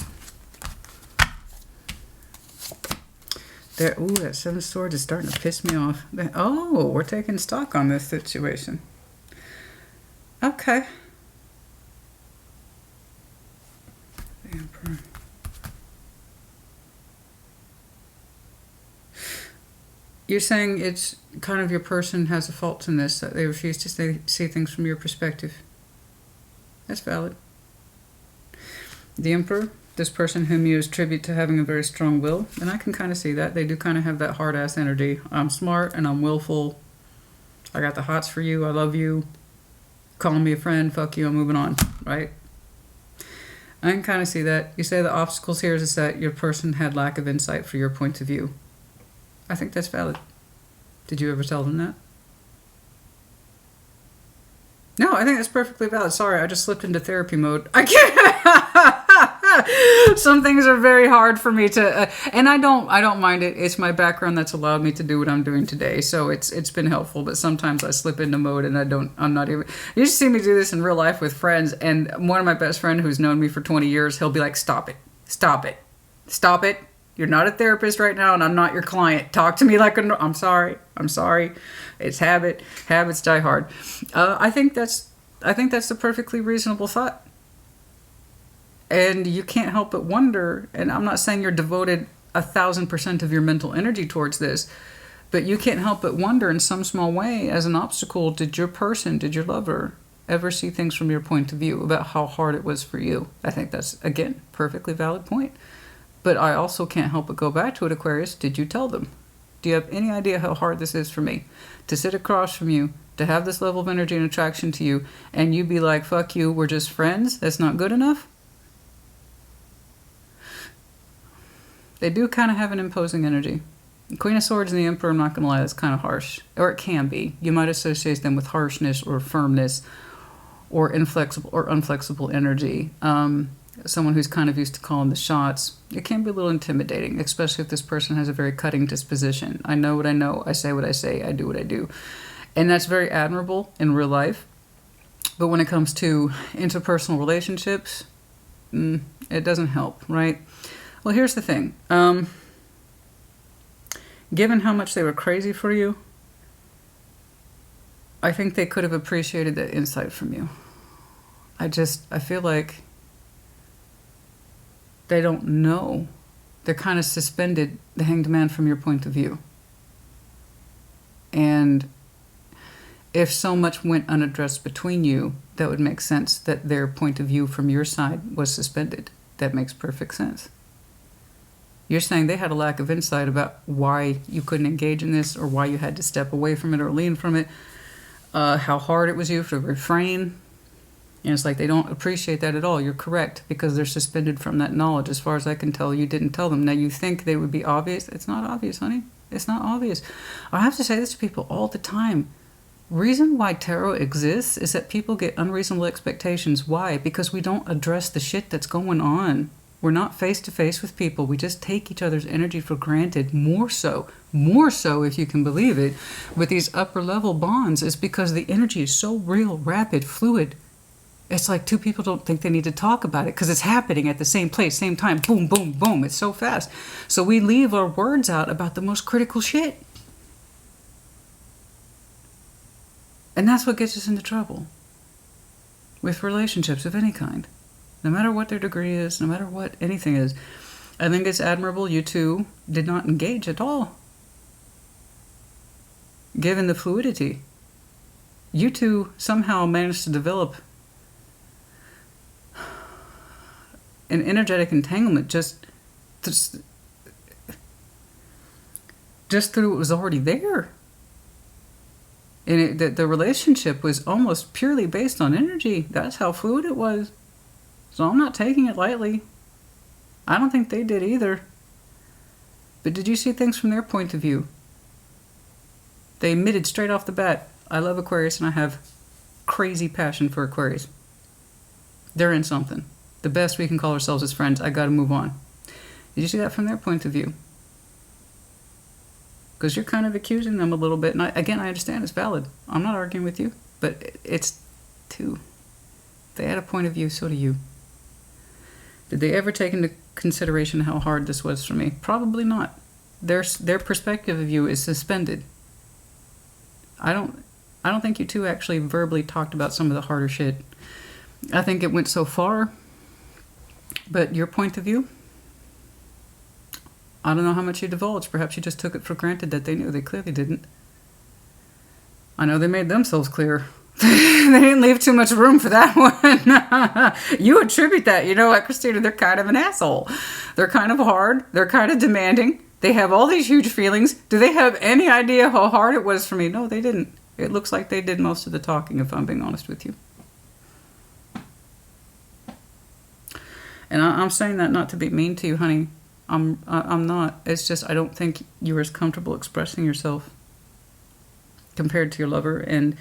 There, ooh, that Seven of Swords is starting to piss me off. Oh, we're taking stock on this situation. Okay. The Emperor. You're saying it's kind of your person has a fault in this, that they refuse to see things from your perspective. That's valid. The Emperor, this person whom you attribute to having a very strong will, and I can kind of see that. They do kind of have that hard-ass energy. I'm smart and I'm willful. I got the hots for you. I love you. Calling me a friend. Fuck you. I'm moving on. Right? I can kind of see that. You say the obstacles here is that your person had lack of insight for your point of view. I think that's valid. Did you ever tell them that? No, I think that's perfectly valid. Sorry, I just slipped into therapy mode. I can't. Some things are very hard for me to, and I don't mind it. It's my background that's allowed me to do what I'm doing today, so it's been helpful. But sometimes I slip into mode, and I'm not even. You just see me do this in real life with friends, and one of my best friends who's known me for 20 years, he'll be like, "Stop it, stop it, stop it. You're not a therapist right now, and I'm not your client. Talk to me like a... I'm sorry. I'm sorry. It's habit. Habits die hard." I think that's a perfectly reasonable thought. And you can't help but wonder, and I'm not saying you're devoted 1,000% of your mental energy towards this, but you can't help but wonder in some small way, as an obstacle, did your lover, ever see things from your point of view about how hard it was for you? I think that's, again, perfectly valid point. But I also can't help but go back to it, Aquarius. Did you tell them? Do you have any idea how hard this is for me? To sit across from you, to have this level of energy and attraction to you, and you be like, fuck you, we're just friends? That's not good enough? They do kind of have an imposing energy. The Queen of Swords and the Emperor, I'm not going to lie, that's kind of harsh. Or it can be. You might associate them with harshness or firmness or inflexible or unflexible energy. Someone who's kind of used to calling the shots. It can be a little intimidating, especially if this person has a very cutting disposition. I know what I know, I say what I say, I do what I do. And that's very admirable in real life. But when it comes to interpersonal relationships, it doesn't help, right? Well, here's the thing. Given how much they were crazy for you, I think they could have appreciated that insight from you. I feel like they don't know. They're kind of suspended, the Hanged Man, from your point of view. And if so much went unaddressed between you, that would make sense that their point of view from your side was suspended. That makes perfect sense. You're saying they had a lack of insight about why you couldn't engage in this, or why you had to step away from it or lean from it, how hard it was you to refrain. And it's like they don't appreciate that at all. You're correct, because they're suspended from that knowledge. As far as I can tell, you didn't tell them. Now, you think they would be obvious. It's not obvious, honey. It's not obvious. I have to say this to people all the time. Reason why tarot exists is that people get unreasonable expectations. Why? Because we don't address the shit that's going on. We're not face to face with people. We just take each other's energy for granted. More so, if you can believe it, with these upper level bonds, is because the energy is so real, rapid, fluid. It's like two people don't think they need to talk about it because it's happening at the same place, same time. Boom, boom, boom. It's so fast. So we leave our words out about the most critical shit. And that's what gets us into trouble with relationships of any kind. No matter what their degree is, no matter what anything is. I think it's admirable you two did not engage at all. Given the fluidity. You two somehow managed to develop an energetic entanglement just through what was already there. And the relationship was almost purely based on energy. That's how fluid it was. So I'm not taking it lightly. I don't think they did either. But did you see things from their point of view? They admitted straight off the bat, I love Aquarius and I have crazy passion for Aquarius. They're in something. The best we can call ourselves as friends. I gotta move on. Did you see that from their point of view? Because you're kind of accusing them a little bit. And again, I understand it's valid. I'm not arguing with you. But it's two. They had a point of view, so do you. Did they ever take into consideration how hard this was for me? Probably not. their perspective of you is suspended. I don't think you two actually verbally talked about some of the harder shit. I think it went so far, but your point of view, I don't know how much you divulged. Perhaps you just took it for granted that they knew. They clearly didn't. I know they made themselves clear. They didn't leave too much room for that one. You attribute that. You know what, Christina? They're kind of an asshole. They're kind of hard. They're kind of demanding. They have all these huge feelings. Do they have any idea how hard it was for me? No, they didn't. It looks like they did most of the talking, if I'm being honest with you. And I'm saying that not to be mean to you, honey. I'm not. It's just I don't think you were as comfortable expressing yourself compared to your lover. And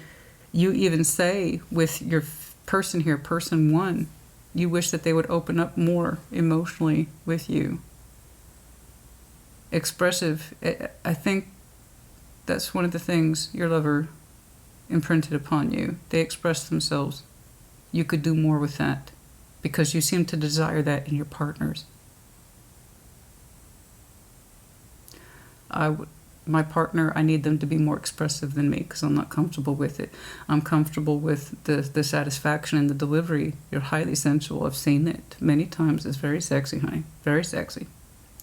you even say with your person here, person one, you wish that they would open up more emotionally with you. Expressive. I think that's one of the things your lover imprinted upon you. They express themselves. You could do more with that because you seem to desire that in your partners. My partner, I need them to be more expressive than me because I'm not comfortable with it. I'm comfortable with the satisfaction and the delivery. You're highly sensual. I've seen it many times. It's very sexy, honey. Very sexy.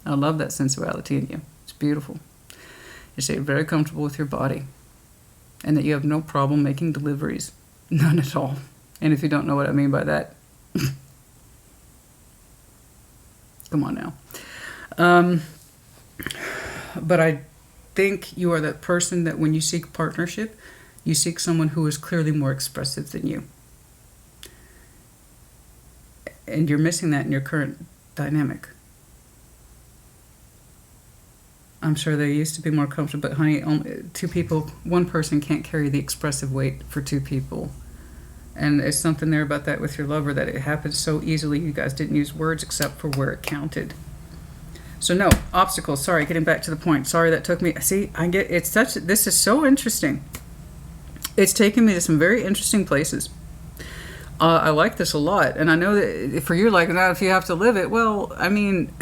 I love that sensuality in you. It's beautiful. You say you're very comfortable with your body and that you have no problem making deliveries. None at all. And if you don't know what I mean by that, come on now. But I think you are that person that when you seek partnership, you seek someone who is clearly more expressive than you. And you're missing that in your current dynamic. I'm sure they used to be more comfortable, but honey, two people, one person can't carry the expressive weight for two people. And there's something there about that with your lover, that it happens so easily. You guys didn't use words except for where it counted. So no, obstacles. Sorry, getting back to the point. Sorry that took me. See, this is so interesting. It's taken me to some very interesting places. I like this a lot. And I know that for you, like, now if you have to live it, well, I mean,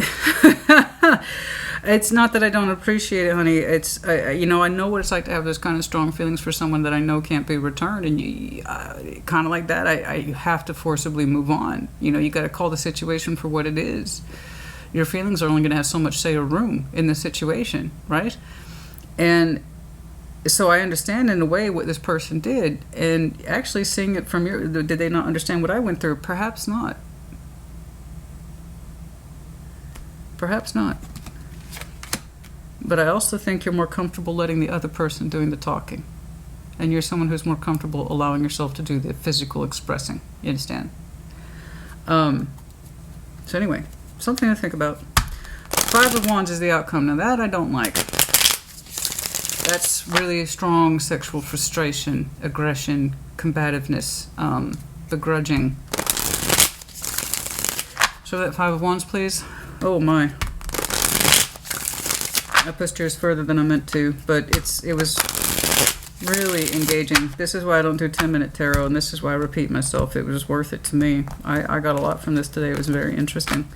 it's not that I don't appreciate it, honey. It's, I know what it's like to have those kind of strong feelings for someone that I know can't be returned. And kind of like that, I have to forcibly move on. You got to call the situation for what it is. Your feelings are only going to have so much say or room in the situation, right? And so I understand in a way what this person did. And actually seeing it from did they not understand what I went through? Perhaps not. Perhaps not. But I also think you're more comfortable letting the other person doing the talking. And you're someone who's more comfortable allowing yourself to do the physical expressing. You understand? So anyway, something to think about. Five of Wands is the outcome. Now that I don't like. That's really strong sexual frustration, aggression, combativeness, begrudging. Show that Five of Wands, please. Oh my. I pushed yours further than I meant to, but it was really engaging. This is why I don't do 10-minute tarot, and this is why I repeat myself. It was worth it to me. I got a lot from this today. It was very interesting.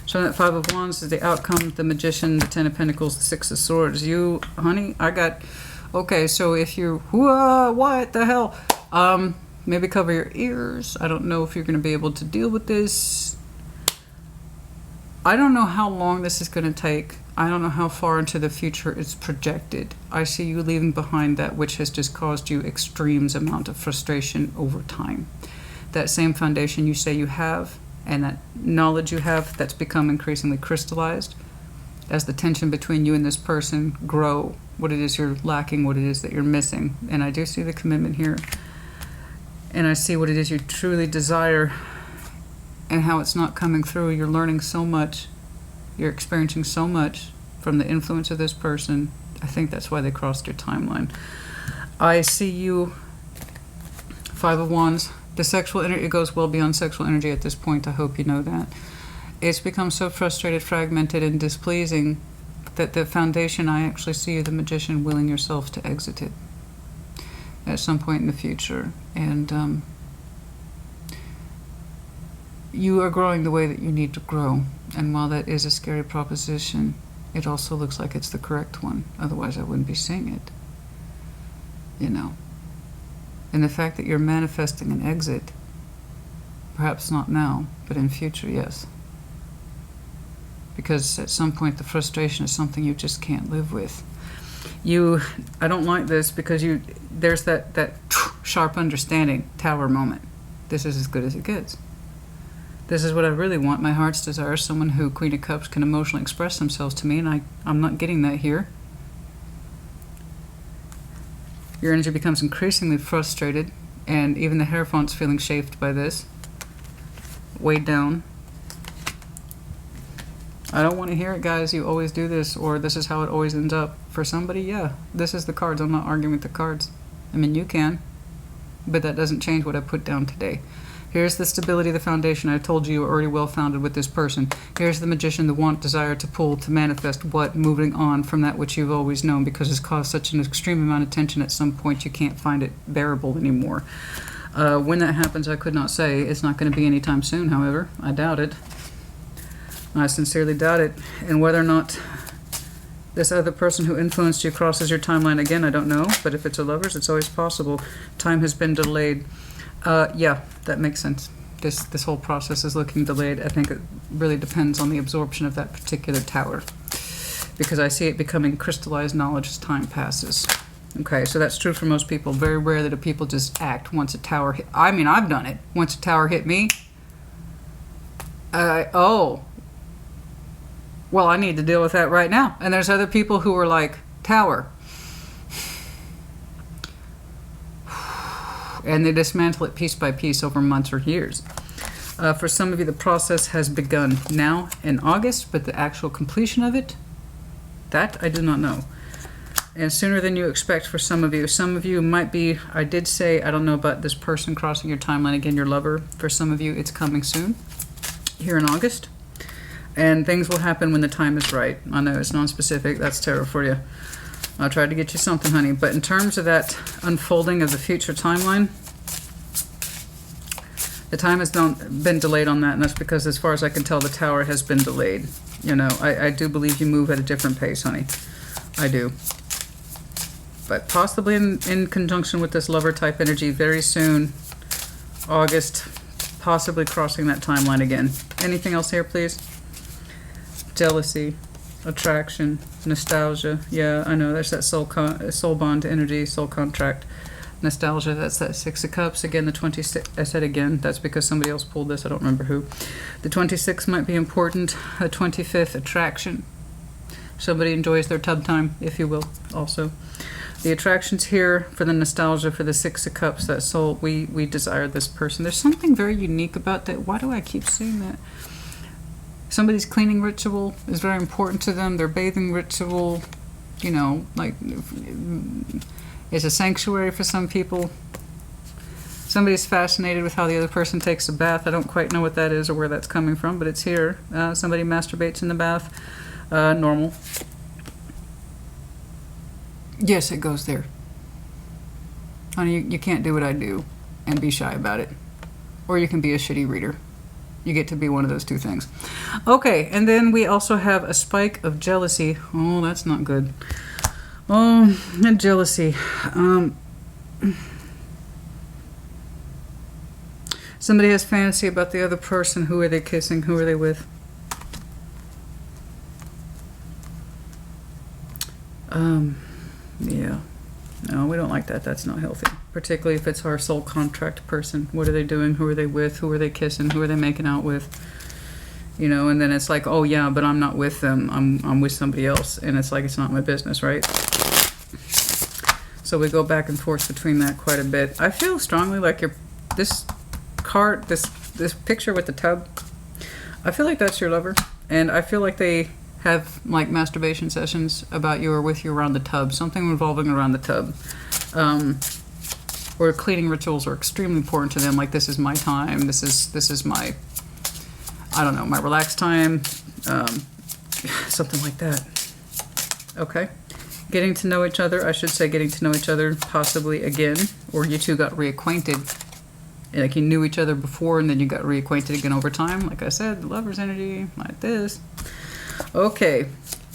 So that Five of Wands is the outcome, the Magician, the Ten of Pentacles, the Six of Swords. You, honey, okay, so if you're, what the hell? Maybe cover your ears. I don't know if you're going to be able to deal with this. I don't know how long this is going to take. I don't know how far into the future it's projected. I see you leaving behind that which has just caused you extremes amount of frustration over time. That same foundation you say you have, and that knowledge you have, that's become increasingly crystallized as the tension between you and this person grow, what it is you're lacking, what it is that you're missing. And I do see the commitment here. And I see what it is you truly desire and how it's not coming through. You're learning so much. You're experiencing so much from the influence of this person. I think that's why they crossed your timeline. I see you, Five of Wands. The sexual energy, it goes well beyond sexual energy at this point. I hope you know that. It's become so frustrated, fragmented, and displeasing that the foundation, I actually see you, the Magician, willing yourself to exit it at some point in the future. And you are growing the way that you need to grow. And while that is a scary proposition, it also looks like it's the correct one. Otherwise, I wouldn't be seeing it. You know. And the fact that you're manifesting an exit, perhaps not now, but in future, yes. Because at some point the frustration is something you just can't live with. I don't like this because there's that sharp understanding, Tower moment. This is as good as it gets. This is what I really want, my heart's desire, someone who, Queen of Cups, can emotionally express themselves to me, and I'm not getting that here. Your energy becomes increasingly frustrated, and even the Hierophant's feeling chafed by this. Weighed down. I don't want to hear it, guys. You always do this, or this is how it always ends up. For somebody, yeah, this is the cards. I'm not arguing with the cards. I mean, you can, but that doesn't change what I put down today. Here's the stability of the foundation. I told you already well-founded with this person. Here's the Magician, the want, desire to pull, to manifest what? Moving on from that which you've always known, because it's caused such an extreme amount of tension at some point you can't find it bearable anymore. When that happens, I could not say. It's not going to be anytime soon, however. I doubt it. I sincerely doubt it. And whether or not this other person who influenced you crosses your timeline again, I don't know. But if it's a lover's, it's always possible. Time has been delayed. Yeah, that makes sense. This whole process is looking delayed. I think it really depends on the absorption of that particular tower, because I see it becoming crystallized knowledge as time passes. Okay, so that's true for most people. Very rare that people just act once a tower hit. I mean, I've done it. Once a tower hit me, oh, well, I need to deal with that right now. And there's other people who are like, tower. And they dismantle it piece by piece over months or years. For some of you, the process has begun now in August, but the actual completion of it, that I do not know. And sooner than you expect for some of you. Some of you might be, I did say, I don't know about this person crossing your timeline again, your lover. For some of you, it's coming soon, here in August. And things will happen when the time is right. I know it's non-specific, that's tarot for you. I'll try to get you something, honey. But in terms of that unfolding of the future timeline, the time has been delayed on that, and that's because, as far as I can tell, the tower has been delayed. You know, I do believe you move at a different pace, honey. I do. But possibly in conjunction with this lover-type energy very soon, August, possibly crossing that timeline again. Anything else here, please? Jealousy. Attraction, nostalgia. Yeah, I know, there's that soul bond energy, soul contract. Nostalgia, that's that Six of Cups. Again, the 26, I said again, that's because somebody else pulled this, I don't remember who. The 26 might be important. A 25th, attraction. Somebody enjoys their tub time, if you will, also. The attractions here for the nostalgia, for the Six of Cups, that soul, we desire this person. There's something very unique about that. Why do I keep saying that? Somebody's cleaning ritual is very important to them. Their bathing ritual, you know, like, is a sanctuary for some people. Somebody's fascinated with how the other person takes a bath. I don't quite know what that is or where that's coming from, but it's here. Somebody masturbates in the bath. Normal. Yes, it goes there. Honey, you can't do what I do and be shy about it. Or you can be a shitty reader. You get to be one of those two things. Okay, and then we also have a spike of jealousy. Oh, that's not good. Oh, and jealousy. Somebody has fantasy about the other person. Who are they kissing? Who are they with? Yeah. No, we don't like that. That's not healthy. Particularly if it's our soul contract person. What are they doing? Who are they with? Who are they kissing? Who are they making out with? You know, and then it's like, oh yeah, but I'm not with them. I'm with somebody else. And it's like, it's not my business, right? So we go back and forth between that quite a bit. I feel strongly like this card, this picture with the tub, I feel like that's your lover. And I feel like they have like masturbation sessions about you or with you around the tub, something revolving around the tub. Or cleaning rituals are extremely important to them, like this is my time, this is my, I don't know, my relaxed time, something like that. Okay. Getting to know each other, I should say getting to know each other possibly again, or you two got reacquainted. Like you knew each other before and then you got reacquainted again over time. Like I said, the lover's energy, like this. Okay,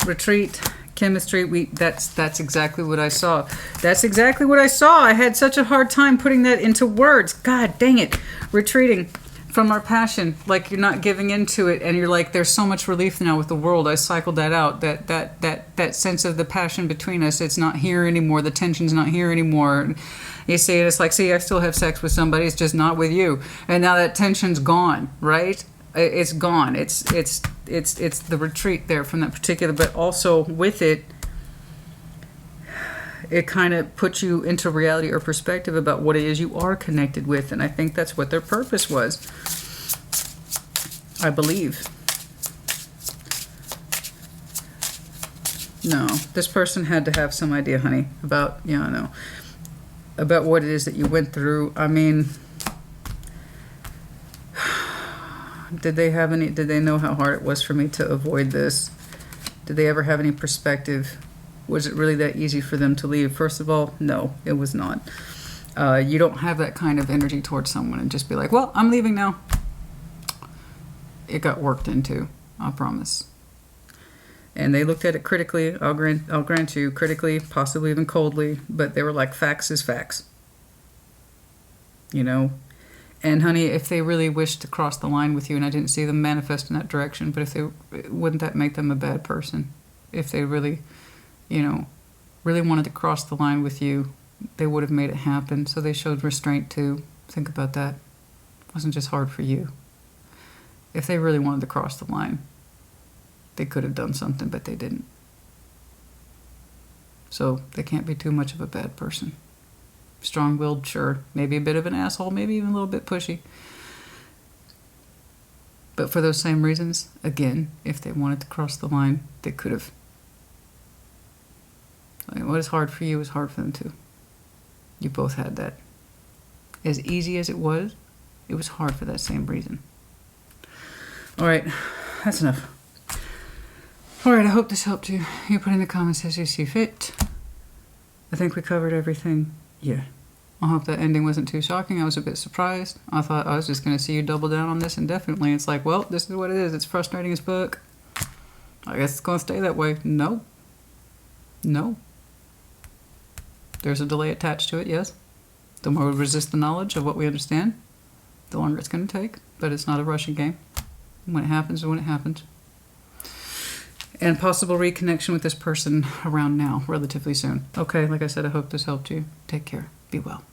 retreat, chemistry. That's exactly what I saw. That's exactly what I saw. I had such a hard time putting that into words. God dang it. Retreating from our passion, like you're not giving into it, and you're like, there's so much relief now with the world. I cycled that out. That sense of the passion between us, it's not here anymore. The tension's not here anymore. You see it, it's like, see, I still have sex with somebody, it's just not with you. And now that tension's gone, right? It's gone. It's the retreat there from that particular, but also with it, it kind of puts you into reality or perspective about what it is you are connected with. And I think that's what their purpose was. I believe. No, this person had to have some idea, honey, about, yeah, I know, about what it is that you went through. I mean, did they know how hard it was for me to avoid this? Did they ever have any perspective? Was it really that easy for them to leave? First of all, no, it was not. You don't have that kind of energy towards someone and just be like, well, I'm leaving now. It got worked into, I promise. And they looked at it critically. I'll grant you, critically, possibly even coldly, but they were like, facts is facts. You know? And honey, if they really wished to cross the line with you, and I didn't see them manifest in that direction, but if they, wouldn't that make them a bad person? If they really, you know, really wanted to cross the line with you, they would have made it happen. So they showed restraint too. Think about that. It wasn't just hard for you. If they really wanted to cross the line, they could have done something, but they didn't. So they can't be too much of a bad person. Strong-willed, sure. Maybe a bit of an asshole, maybe even a little bit pushy. But for those same reasons, again, if they wanted to cross the line, they could have. I mean, what is hard for you is hard for them too. You both had that. As easy as it was hard for that same reason. All right, that's enough. All right, I hope this helped you. You put in the comments as you see fit. I think we covered everything. Yeah. I hope that ending wasn't too shocking. I was a bit surprised. I thought I was just going to see you double down on this indefinitely. It's like, well, this is what it is. It's frustrating as fuck. I guess it's going to stay that way. No. No. There's a delay attached to it, yes. The more we resist the knowledge of what we understand, the longer it's going to take. But it's not a rushing game. When it happens, when it happens. And possible reconnection with this person around now, relatively soon. Okay, like I said, I hope this helped you. Take care. Be well.